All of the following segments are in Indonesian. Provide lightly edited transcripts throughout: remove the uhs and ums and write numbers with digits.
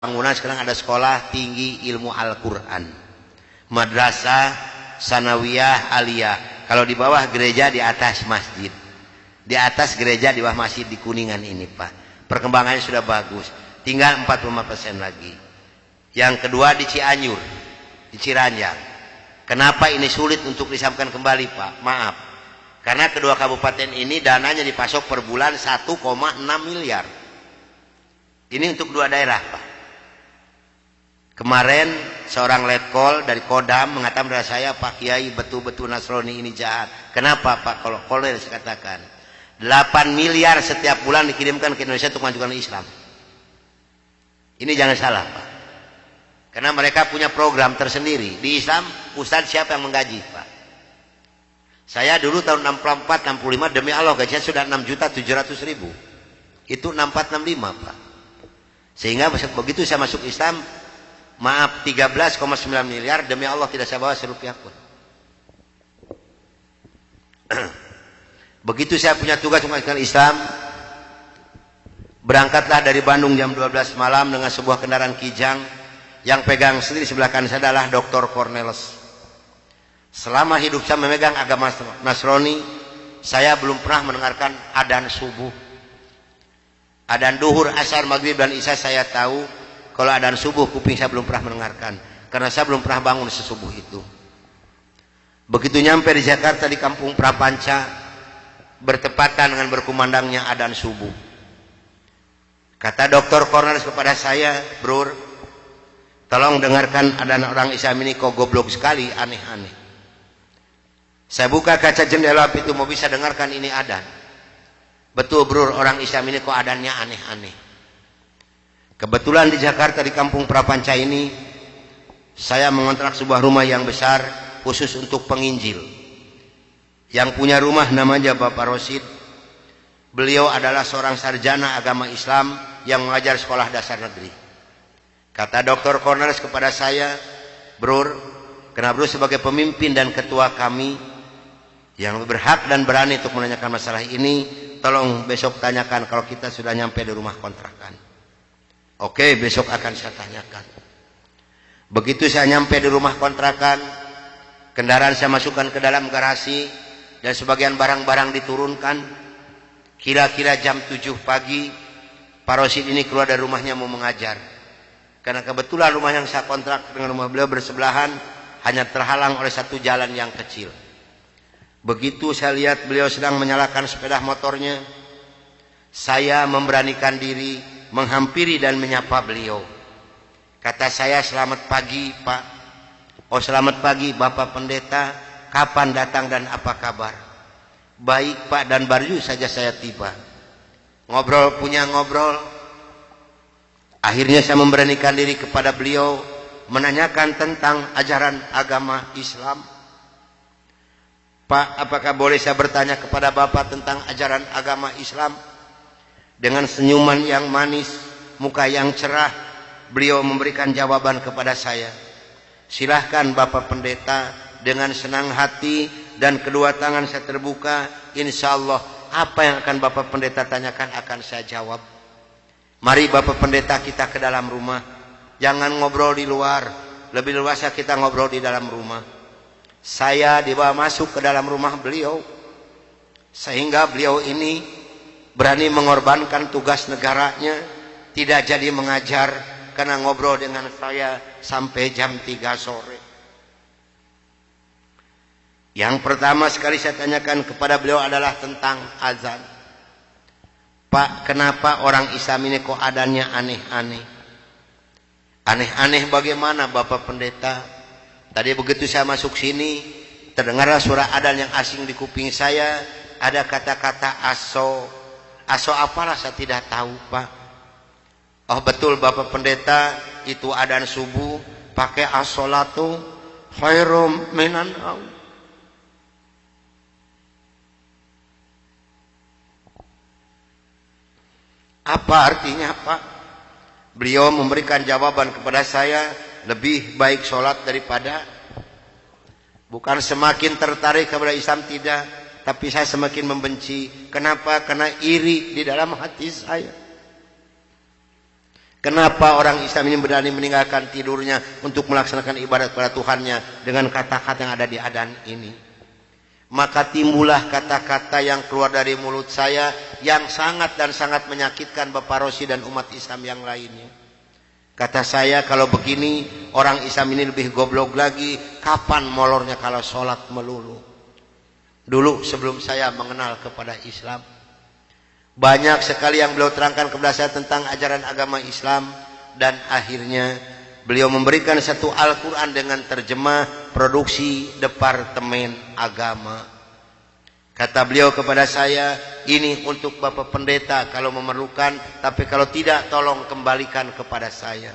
bangunan sekarang ada sekolah tinggi ilmu Al-Quran, madrasah sanawiyah aliyah. Kalau di bawah gereja, di atas masjid, di atas gereja, di bawah masjid di Kuningan ini Pak. Perkembangannya sudah bagus, tinggal 45% lagi. Yang kedua di Cianjur, di Ciranjang. Kenapa ini sulit untuk disampaikan kembali Pak? Maaf, karena kedua kabupaten ini dananya dipasok per bulan 1,6 miliar. Ini untuk dua daerah Pak. Kemarin seorang letkol dari Kodam mengatakan kepada saya, Pak Kiai, betul-betul Nasrani ini jahat. Kenapa Pak? Kalau kolonel saya katakan 8 miliar setiap bulan dikirimkan ke Indonesia untuk mengajukan Islam. Ini jangan salah Pak, karena mereka punya program tersendiri. Di Islam Ustadz siapa yang menggaji Pak? Saya dulu tahun 64, 65 demi Allah gajinya sudah 6.700.000. Itu 64, 65 Pak. Sehingga begitu saya masuk Islam, maaf, 13,9 miliar demi Allah tidak saya bawa serupiah pun. Begitu saya punya tugas mengajarkan Islam, berangkatlah dari Bandung jam 12 malam dengan sebuah kendaraan Kijang. Yang pegang sendiri sebelah kanan saya adalah Dr. Cornelis. Selama hidup saya memegang agama Nasrani, saya belum pernah mendengarkan adzan subuh. Adzan duhur, asar, maghrib dan isya saya tahu. Kalau adzan subuh kuping saya belum pernah mendengarkan, karena saya belum pernah bangun sesubuh itu. Begitu nyampe di Jakarta di Kampung Prapanca, bertepatan dengan berkumandangnya adzan subuh. Kata Dr. Cornelis kepada saya, "Bro, tolong dengarkan adzan orang Islam ini kok goblok sekali, aneh-aneh." Saya buka kaca jendela pintu mau bisa dengarkan ini adzan. Betul Bro, orang Islam ini kok adzannya aneh-aneh. Kebetulan di Jakarta di Kampung Prapanca ini saya mengontrak sebuah rumah yang besar khusus untuk penginjil. Yang punya rumah namanya Bapak Rosid. Beliau adalah seorang sarjana agama Islam yang mengajar sekolah dasar negeri. Kata Dr. Cornelis kepada saya, "Bro, karena bro sebagai pemimpin dan ketua kami yang berhak dan berani untuk menanyakan masalah ini, tolong besok tanyakan kalau kita sudah nyampe di rumah kontrakan." Oke, besok akan saya tanyakan. Begitu saya nyampe di rumah kontrakan, kendaraan saya masukkan ke dalam garasi dan sebagian barang-barang diturunkan. Kira-kira jam 7 pagi, Pak Rosid ini keluar dari rumahnya mau mengajar. Karena kebetulan rumah yang saya kontrak dengan rumah beliau bersebelahan, hanya terhalang oleh satu jalan yang kecil. Begitu saya lihat beliau sedang menyalakan sepeda motornya, saya memberanikan diri menghampiri dan menyapa beliau. Kata saya, "Selamat pagi Pak." "Oh, selamat pagi Bapak Pendeta, kapan datang dan apa kabar?" "Baik Pak, dan baru saja saya tiba." Ngobrol punya ngobrol. Akhirnya saya memberanikan diri kepada beliau menanyakan tentang ajaran agama Islam. "Pak, apakah boleh saya bertanya kepada Bapak tentang ajaran agama Islam?" Dengan senyuman yang manis, muka yang cerah, beliau memberikan jawaban kepada saya. "Silahkan Bapak Pendeta." Dengan senang hati dan kedua tangan saya terbuka, insya Allah apa yang akan Bapak Pendeta tanyakan akan saya jawab. Mari Bapak Pendeta kita ke dalam rumah. Jangan ngobrol di luar, lebih luas kita ngobrol di dalam rumah. Saya dibawa masuk ke dalam rumah beliau, sehingga beliau ini berani mengorbankan tugas negaranya, tidak jadi mengajar karena ngobrol dengan saya sampai jam 3 sore. Yang pertama sekali saya tanyakan kepada beliau adalah tentang azan. "Pak, kenapa orang Islam ini kok adzannya aneh-aneh?" "Aneh-aneh bagaimana Bapak Pendeta?" Tadi begitu saya masuk sini, terdengarlah suara adzan yang asing di kuping saya, ada kata-kata aso. Aso apalah saya tidak tahu Pak. "Oh betul Bapak Pendeta, itu adzan subuh pakai as-sholatu khairum minan naum." Apa artinya Pak? Beliau memberikan jawaban kepada saya, lebih baik sholat daripada. Bukan semakin tertarik kepada Islam, tidak, tapi saya semakin membenci. Kenapa? Karena iri di dalam hati saya. Kenapa orang Islam ini berani meninggalkan tidurnya untuk melaksanakan ibadat kepada Tuhannya dengan kata-kata yang ada di adzan ini? Maka timbullah kata-kata yang keluar dari mulut saya yang sangat dan sangat menyakitkan Bapak Rosi dan umat Islam yang lainnya. Kata saya, kalau begini orang Islam ini lebih goblok lagi, kapan molornya kalau sholat melulu? Dulu sebelum saya mengenal kepada Islam, banyak sekali yang beliau terangkan kepada saya tentang ajaran agama Islam, dan akhirnya beliau memberikan satu Al-Quran dengan terjemah produksi Departemen Agama. Kata beliau kepada saya, ini untuk Bapak Pendeta kalau memerlukan, tapi kalau tidak tolong kembalikan kepada saya.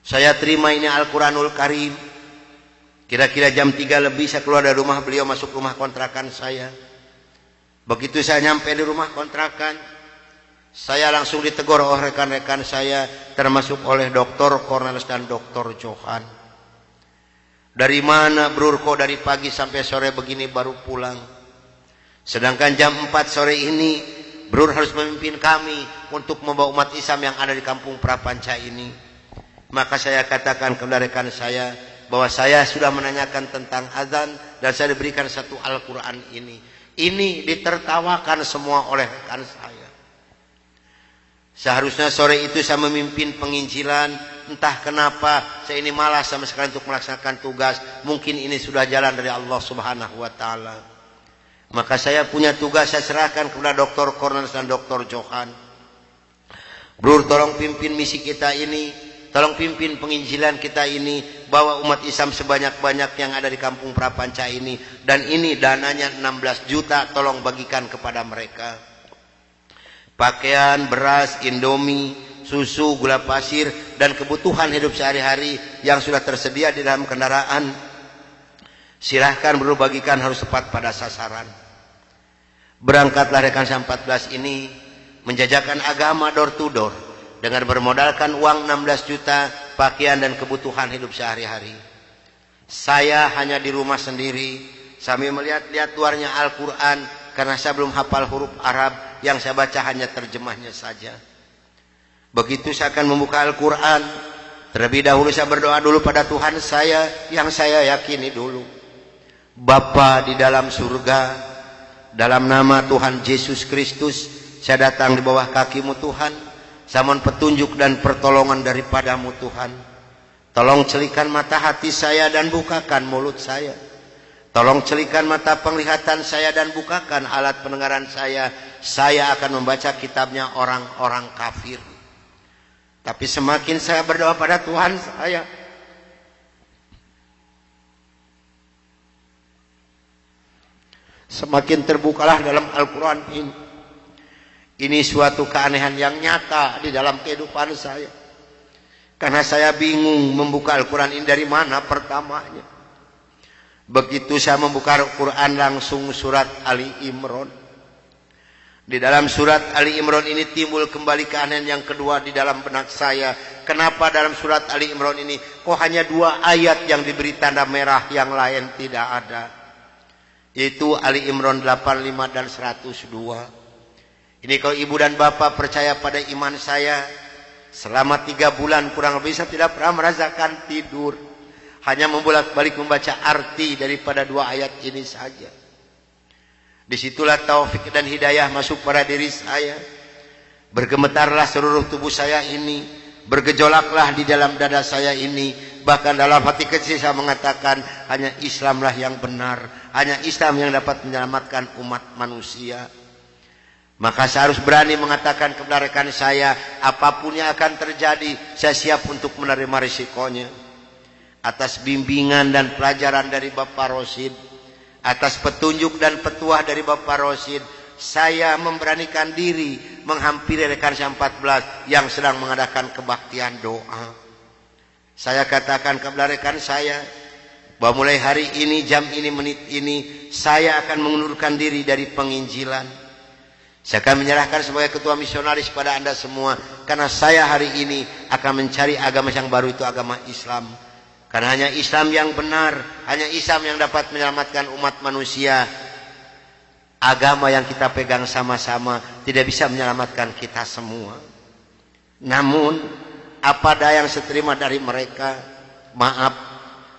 Saya terima ini Al-Quranul Karim. Kira-kira jam 3 lebih saya keluar dari rumah beliau, masuk rumah kontrakan saya. Begitu saya nyampe di rumah kontrakan, saya langsung ditegur oleh rekan-rekan saya, termasuk oleh Dr. Cornelis dan Dr. Johan. Dari mana Brur, kok dari pagi sampai sore begini baru pulang? Sedangkan jam 4 sore ini Brur harus memimpin kami untuk membawa umat Islam yang ada di kampung Prapanca ini. Maka saya katakan kepada rekan saya bahwa saya sudah menanyakan tentang azan dan saya diberikan satu Al-Quran ini. Ini ditertawakan semua oleh rekan saya. Seharusnya sore itu saya memimpin penginjilan. Entah kenapa saya ini malas sama sekali untuk melaksanakan tugas. Mungkin ini sudah jalan dari Allah Subhanahu wa Ta'ala. Maka saya punya tugas, saya serahkan kepada Dr. Cornelis dan Dr. Johan. Brur, tolong pimpin misi kita ini, tolong pimpin penginjilan kita ini, bawa umat Islam sebanyak-banyak yang ada di kampung Prapanca ini, dan ini dananya 16 juta, tolong bagikan kepada mereka. Pakaian, beras, indomie, susu, gula pasir, dan kebutuhan hidup sehari-hari yang sudah tersedia di dalam kendaraan, silahkan Brur bagikan, harus tepat pada sasaran. Berangkatlah rekan saya 14 ini menjajakan agama door to door dengan bermodalkan uang 16 juta, pakaian dan kebutuhan hidup sehari-hari. Saya hanya di rumah sendiri sambil melihat-lihat luarnya Al-Quran, karena saya belum hafal huruf Arab, yang saya baca hanya terjemahnya saja. Begitu saya akan membuka Al-Quran, terlebih dahulu saya berdoa dulu pada Tuhan saya yang saya yakini dulu. Bapa di dalam surga, dalam nama Tuhan Yesus Kristus, saya datang di bawah kaki-Mu Tuhan. Saya mohon petunjuk dan pertolongan daripada-Mu Tuhan. Tolong celikan mata hati saya dan bukakan mulut saya. Tolong celikan mata penglihatan saya dan bukakan alat pendengaran saya. Saya akan membaca kitabnya orang-orang kafir. Tapi semakin saya berdoa pada Tuhan saya, semakin terbukalah dalam Al-Quran ini. Ini suatu keanehan yang nyata di dalam kehidupan saya. Karena saya bingung membuka Al-Quran ini dari mana pertamanya. Begitu saya membuka Al-Quran, langsung surat Ali Imran. Di dalam surat Ali Imran ini timbul kembali keanehan yang kedua di dalam benak saya. Kenapa dalam surat Ali Imran ini kok hanya 2 ayat yang diberi tanda merah, yang lain tidak ada? Yaitu Ali Imran 85 dan 102. Ini kalau ibu dan bapak percaya pada iman saya, selama 3 bulan kurang lebih saya tidak pernah merasakan tidur. Hanya membolak-balik membaca arti daripada 2 ayat ini saja. Disitulah taufik dan hidayah masuk pada diri saya. Bergemetarlah seluruh tubuh saya ini, bergejolaklah di dalam dada saya ini. Bahkan dalam hati kecil saya mengatakan, hanya Islamlah yang benar, hanya Islam yang dapat menyelamatkan umat manusia. Maka saya harus berani mengatakan kepada rekan saya, apapun yang akan terjadi, saya siap untuk menerima risikonya. Atas bimbingan dan pelajaran dari Bapak Rosid, atas petunjuk dan petuah dari Bapak Rosid, saya memberanikan diri menghampiri rekan saya 14 yang sedang mengadakan kebaktian doa. Saya katakan kepada rekan saya bahwa mulai hari ini, jam ini, menit ini, saya akan mengundurkan diri dari penginjilan. Saya akan menyerahkan sebagai ketua misionaris pada Anda semua, karena saya hari ini akan mencari agama yang baru, itu agama Islam. Karena hanya Islam yang benar, hanya Islam yang dapat menyelamatkan umat manusia. Agama yang kita pegang sama-sama tidak bisa menyelamatkan kita semua. Namun apa daya yang saya terima dari mereka, maaf,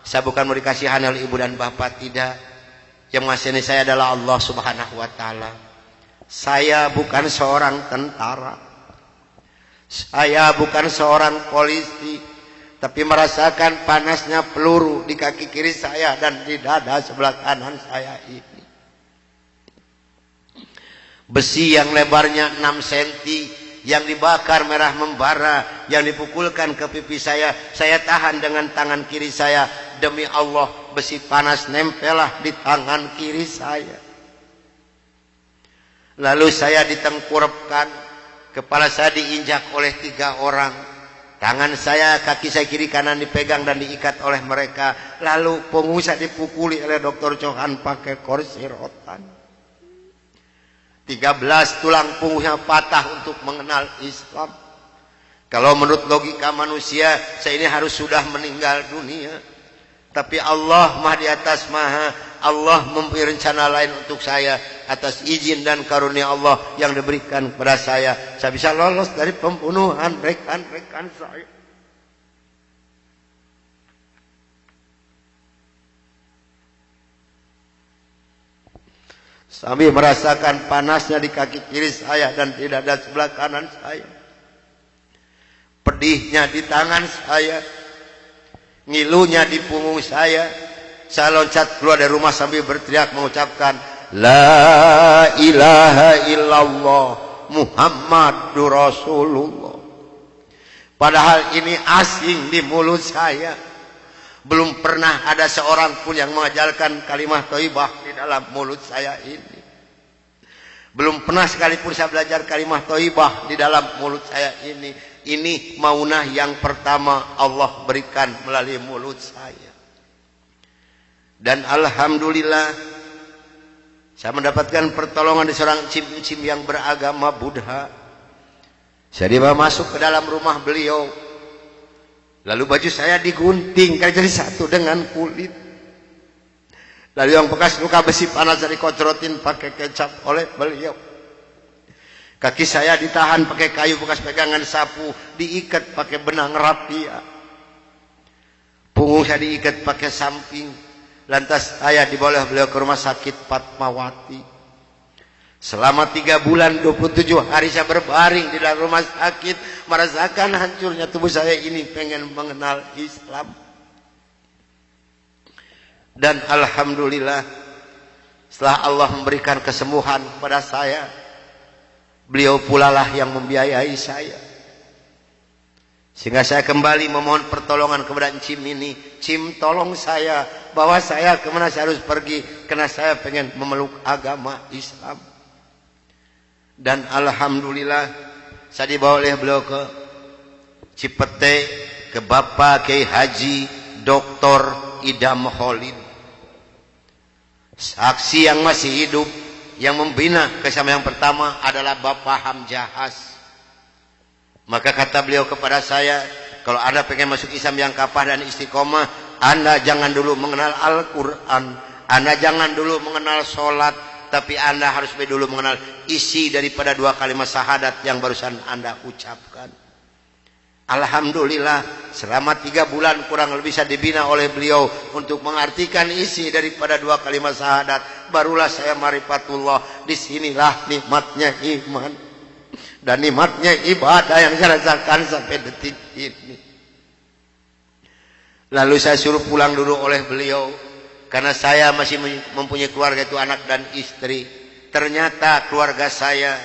saya bukan mau dikasihan oleh ibu dan bapak, tidak. Yang mengasihani saya adalah Allah Subhanahu wa taala. Saya bukan seorang tentara, saya bukan seorang polisi, tapi merasakan panasnya peluru di kaki kiri saya dan di dada sebelah kanan saya ini. Besi yang lebarnya 6 cm yang dibakar merah membara, yang dipukulkan ke pipi saya tahan dengan tangan kiri saya. Demi Allah, besi panas nempelah di tangan kiri saya. Lalu saya ditengkurapkan, kepala saya diinjak oleh 3 orang. Tangan saya, kaki saya kiri kanan dipegang dan diikat oleh mereka. Lalu punggung saya dipukuli oleh Dr. Johan pakai kursi rotan. 13 tulang punggungnya patah untuk mengenal Islam. Kalau menurut logika manusia, saya ini harus sudah meninggal dunia. Tapi Allah Maha di atas Maha, Allah mempunyai rencana lain untuk saya. Atas izin dan karunia Allah yang diberikan kepada saya bisa lolos dari pembunuhan rekan-rekan saya. Sambil merasakan panasnya di kaki kiri saya dan di dada sebelah kanan saya, pedihnya di tangan saya, ngilunya di punggung saya loncat keluar dari rumah sambil berteriak mengucapkan La ilaha illallah Muhammadur Rasulullah. Padahal ini asing di mulut saya. Belum pernah ada seorang pun yang mengajarkan kalimat thayyibah di dalam mulut saya ini. Belum pernah sekalipun saya belajar kalimat thayyibah di dalam mulut saya ini. Ini maunah yang pertama Allah berikan melalui mulut saya. Dan alhamdulillah saya mendapatkan pertolongan dari seorang cim-cim yang beragama Buddha. Saya dibawa masuk ke dalam rumah beliau. Lalu baju saya digunting karena jadi satu dengan kulit. Lalu yang bekas luka besi panas saya dikocrotin pakai kecap oleh beliau. Kaki saya ditahan pakai kayu bekas pegangan sapu, diikat pakai benang rapia. Punggung saya diikat pakai samping. Lantas saya dibawa beliau ke rumah sakit Fatmawati. Selama 3 bulan 27 hari saya berbaring di dalam rumah sakit, merasakan hancurnya tubuh saya ini, pengen mengenal Islam. Dan alhamdulillah, setelah Allah memberikan kesembuhan kepada saya, beliau pula lah yang membiayai saya. Sehingga saya kembali memohon pertolongan kepada Cim ini. Cim, tolong saya, bawa saya kemana saya harus pergi, karena saya pengen memeluk agama Islam. Dan alhamdulillah saya dibawa oleh beliau ke Cipete, ke Bapak Kiai Haji Dr. Idam Khalid, saksi yang masih hidup. Yang membina kesama yang pertama adalah Bapak Hamjahas. Maka kata beliau kepada saya, kalau Anda pengen masuk Islam yang kafah dan istiqomah, Anda jangan dulu mengenal Al-Quran, Anda jangan dulu mengenal sholat, tapi Anda harus dulu mengenal isi daripada 2 kalimat syahadat yang barusan Anda ucapkan. Alhamdulillah, selama 3 bulan kurang lebih saya dibina oleh beliau untuk mengartikan isi daripada 2 kalimat syahadat. Barulah saya marifatullah. Disinilah nikmatnya iman dan nikmatnya ibadah yang saya rasakan sampai detik ini. Lalu saya suruh pulang dulu oleh beliau, karena saya masih mempunyai keluarga, itu anak dan istri. Ternyata keluarga saya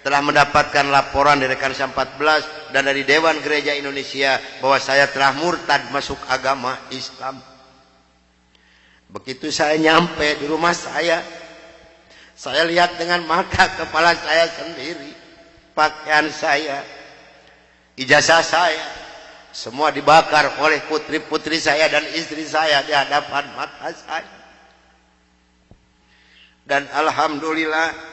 telah mendapatkan laporan dari Kansa 14 dan dari Dewan Gereja Indonesia bahwa saya telah murtad masuk agama Islam. Begitu saya nyampe di rumah saya lihat dengan mata kepala saya sendiri, pakaian saya, ijazah saya, semua dibakar oleh putri-putri saya dan istri saya di hadapan mata saya. Dan alhamdulillah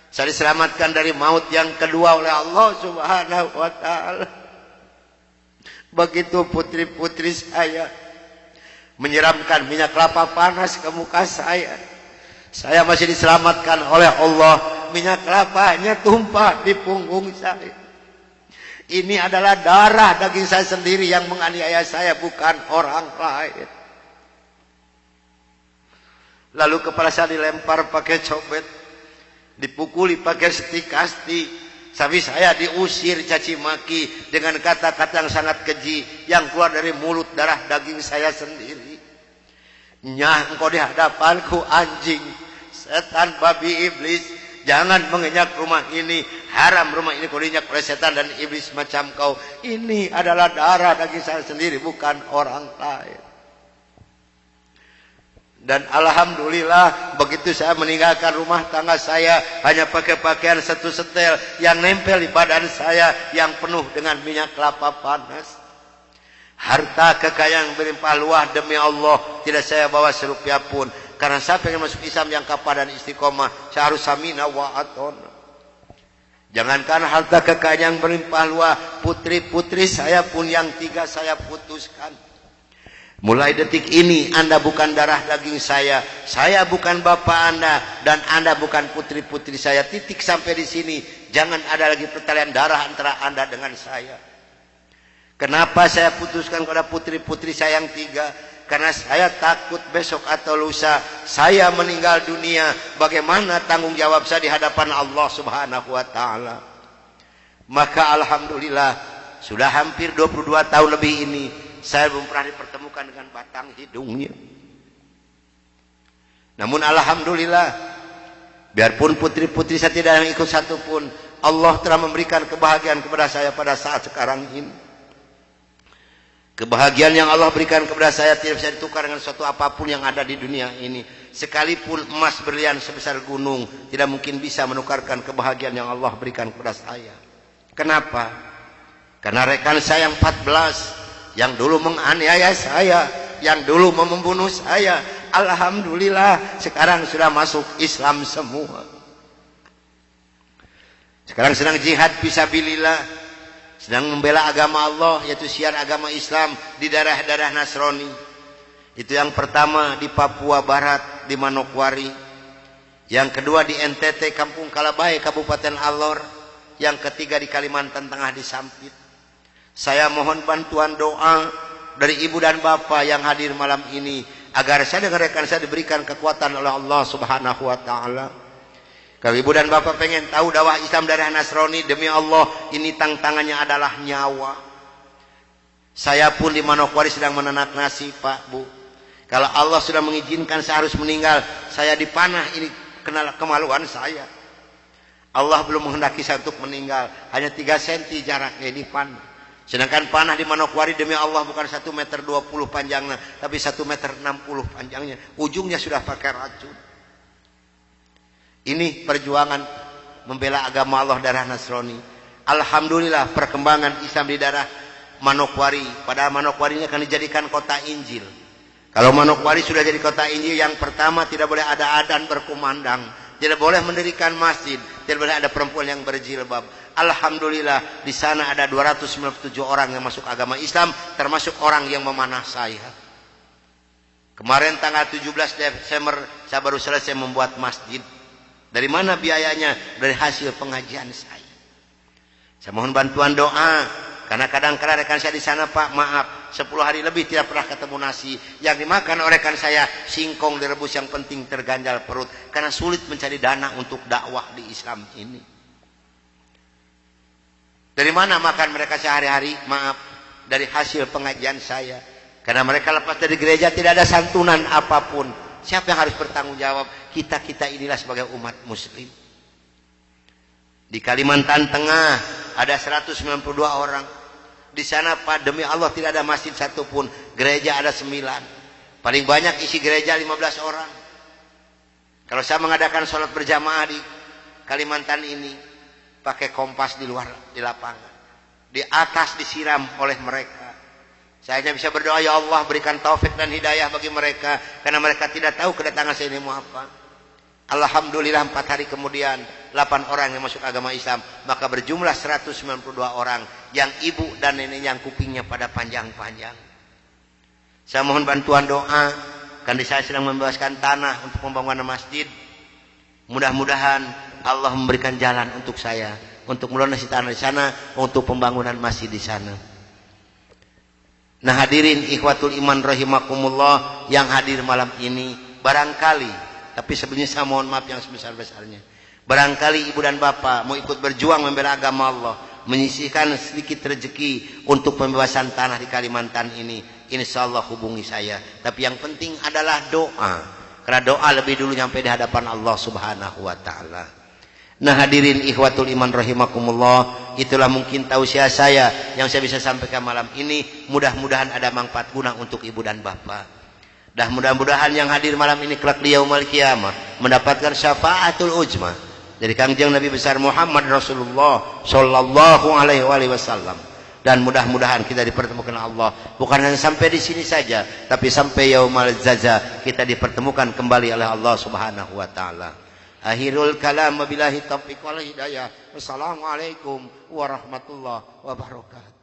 saya diselamatkan dari maut yang kedua oleh Allah Subhanahu wa taala. Begitu putri-putri saya menyiramkan minyak kelapa panas ke muka saya masih diselamatkan oleh Allah. Minyak kelapanya tumpah di punggung saya. Ini adalah darah daging saya sendiri yang menganiaya saya, bukan orang lain. Lalu kepala saya dilempar pakai cobek, dipukuli pakai setikasti, sampai saya diusir caci maki dengan kata-kata yang sangat keji yang keluar dari mulut darah daging saya sendiri. Nyah, engkau di hadapanku anjing, setan, babi, iblis, jangan menginjak rumah ini, haram rumah ini kau diinjak oleh setan dan iblis macam kau. Ini adalah darah daging saya sendiri, bukan orang lain. Dan alhamdulillah begitu saya meninggalkan rumah tangga saya, hanya pakai pakaian satu setel yang nempel di badan saya yang penuh dengan minyak kelapa panas. Harta kekayaan berlimpah luah demi Allah tidak saya bawa serupiah pun, karena saya pengen masuk Islam yang kapal dan istiqomah. Saya harus samina wa atona. Jangankan harta kekayaan yang berlimpah luah, putri-putri saya pun yang 3 saya putuskan. Mulai detik ini Anda bukan darah daging saya bukan bapak Anda, dan Anda bukan putri-putri saya. Titik sampai di sini. Jangan ada lagi pertalian darah antara Anda dengan saya. Kenapa saya putuskan kepada putri-putri saya yang 3? Karena saya takut besok atau lusa saya meninggal dunia, bagaimana tanggung jawab saya di hadapan Allah Subhanahu wa taala. Maka alhamdulillah sudah hampir 22 tahun lebih ini saya belum pernah dipertemukan dengan batang hidungnya. Namun alhamdulillah, biarpun putri-putri saya tidak yang ikut satu pun, Allah telah memberikan kebahagiaan kepada saya pada saat sekarang ini. Kebahagiaan yang Allah berikan kepada saya tidak bisa ditukar dengan suatu apapun yang ada di dunia ini. Sekalipun emas berlian sebesar gunung tidak mungkin bisa menukarkan kebahagiaan yang Allah berikan kepada saya. Kenapa? Karena rekan saya yang 14 yang dulu menganiaya saya, yang dulu membunuh saya, alhamdulillah sekarang sudah masuk Islam semua. Sekarang sedang jihad fisabilillah, sedang membela agama Allah, yaitu syiar agama Islam di daerah-daerah Nasrani. Itu yang pertama di Papua Barat, di Manokwari. Yang kedua di NTT, Kampung Kalabai, Kabupaten Alor. Yang ketiga di Kalimantan Tengah, di Sampit. Saya mohon bantuan doa dari ibu dan bapak yang hadir malam ini, agar saya dengan rekan saya diberikan kekuatan oleh Allah Subhanahu wa taala. Kalau ibu dan bapak pengen tahu dakwah Islam dari Nasrani, demi Allah ini tantangannya adalah nyawa. Saya pun di Manokwari sedang menanak nasi, Pak, Bu. Kalau Allah sudah mengizinkan saya harus meninggal, saya dipanah, ini kenal kemaluan saya. Allah belum menghendaki saya untuk meninggal, hanya 3 cm jaraknya dipanah. Sedangkan panah di Manokwari demi Allah bukan 1,20 meter panjangnya, tapi 1,60 meter panjangnya. Ujungnya sudah pakai racun. Ini perjuangan membela agama Allah darah Nasrani. Alhamdulillah perkembangan Islam di daerah Manokwari. Padahal Manokwari ini akan dijadikan kota Injil. Kalau Manokwari sudah jadi kota Injil, yang pertama tidak boleh ada adzan berkumandang, tidak boleh mendirikan masjid, tidak boleh ada perempuan yang berjilbab. Alhamdulillah di sana ada 297 orang yang masuk agama Islam, termasuk orang yang memanah saya. Kemarin tanggal 17 Desember saya baru selesai membuat masjid. Dari mana biayanya? Dari hasil pengajian saya. Saya mohon bantuan doa, karena kadang-kadang rekan saya di sana, Pak, maaf, 10 hari lebih tidak pernah ketemu nasi. Yang dimakan oleh rekan saya singkong direbus, yang penting terganjal perut, karena sulit mencari dana untuk dakwah di Islam ini. Dari mana makan mereka sehari-hari? Maaf, dari hasil pengajian saya. Karena mereka lepas dari gereja tidak ada santunan apapun. Siapa yang harus bertanggung jawab? Kita-kita inilah sebagai umat muslim. Di Kalimantan Tengah ada 192 orang. Di sana, Pak, demi Allah tidak ada masjid satupun. Gereja ada 9. Paling banyak isi gereja 15 orang. Kalau saya mengadakan sholat berjamaah di Kalimantan ini, pakai kompas di luar, di lapangan, di atas disiram oleh mereka. Saya hanya bisa berdoa, ya Allah berikan taufik dan hidayah bagi mereka, karena mereka tidak tahu kedatangan saya ini mau apa. Alhamdulillah 4 hari kemudian 8 orang yang masuk agama Islam, maka berjumlah 192 orang yang ibu dan nenek yang kupingnya pada panjang-panjang. Saya mohon bantuan doa, karena saya sedang membebaskan tanah untuk pembangunan masjid. Mudah-mudahan Allah memberikan jalan untuk saya untuk melunasi tanah di sana, untuk pembangunan masjid di sana. Nah hadirin ikhwatul iman rahimakumullah yang hadir malam ini, barangkali, tapi sebelumnya saya mohon maaf yang sebesar-besarnya, barangkali ibu dan bapak mau ikut berjuang membela agama Allah, menyisihkan sedikit rezeki untuk pembebasan tanah di Kalimantan ini, insya Allah hubungi saya. Tapi yang penting adalah doa, karena doa lebih dulu nyampe di hadapan Allah subhanahu wa ta'ala. Nah hadirin ikhwatul iman rahimakumullah, itulah mungkin tausiah saya yang saya bisa sampaikan malam ini. Mudah-mudahan ada manfaat guna untuk ibu dan bapak. Dan mudah-mudahan yang hadir malam ini kelak di yaumul qiyamah mendapatkan syafaatul ujma dari Kangjeng Nabi besar Muhammad Rasulullah sallallahu alaihi wasallam. Dan mudah-mudahan kita dipertemukan Allah bukan hanya sampai di sini saja, tapi sampai yaumul jaza kita dipertemukan kembali oleh Allah subhanahu wa ta'ala. Akhirul kalam wabillahi taufiq wal hidayah. Wassalamualaikum warahmatullahi wabarakatuh.